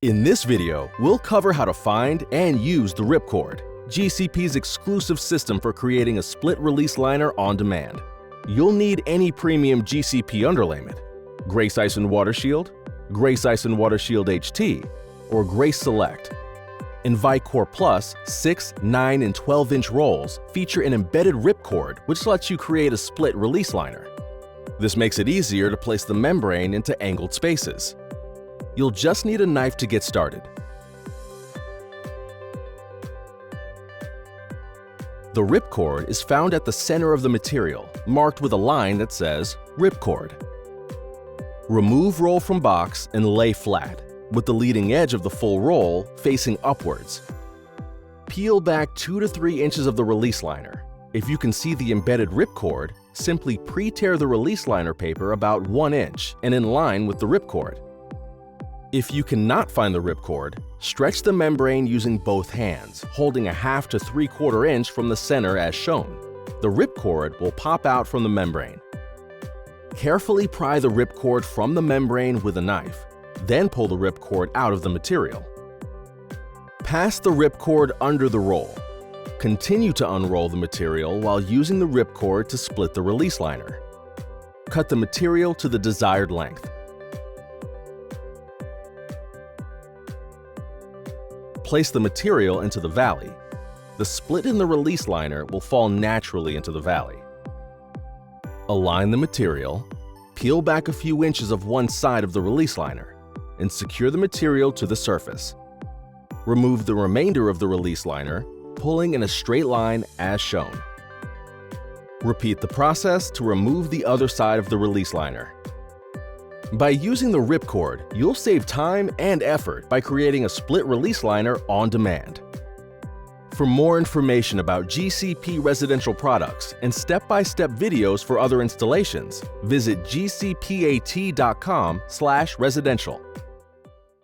In this video, we'll cover how to find and use the Ripcord, GCP's exclusive system for creating a split-release liner on demand. You'll need any premium GCP underlayment, Grace Ice and Water Shield, Grace Ice and Water Shield HT, or Grace Select. And Vicor Plus 6, 9, and 12-inch rolls feature an embedded Ripcord which lets you create a split-release liner. This makes it easier to place the membrane into angled spaces. You'll just need a knife to get started. The Ripcord is found at the center of the material, marked with a line that says Ripcord. Remove roll from box and lay flat, with the leading edge of the full roll facing upwards. Peel back 2 to 3 inches of the release liner. If you can see the embedded Ripcord, simply pre-tear the release liner paper about 1 inch and in line with the Ripcord. If you cannot find the Ripcord, stretch the membrane using both hands, holding a 1/2 to 3/4 inch from the center as shown. The Ripcord will pop out from the membrane. Carefully pry the Ripcord from the membrane with a knife, then pull the Ripcord out of the material. Pass the Ripcord under the roll. Continue to unroll the material while using the Ripcord to split the release liner. Cut the material to the desired length. Place the material into the valley. The split in the release liner will fall naturally into the valley. Align the material, peel back a few inches of one side of the release liner, and secure the material to the surface. Remove the remainder of the release liner, pulling in a straight line as shown. Repeat the process to remove the other side of the release liner. By using the Ripcord, you'll save time and effort by creating a split release liner on demand. For more information about GCP residential products and step-by-step videos for other installations, visit gcpat.com/residential.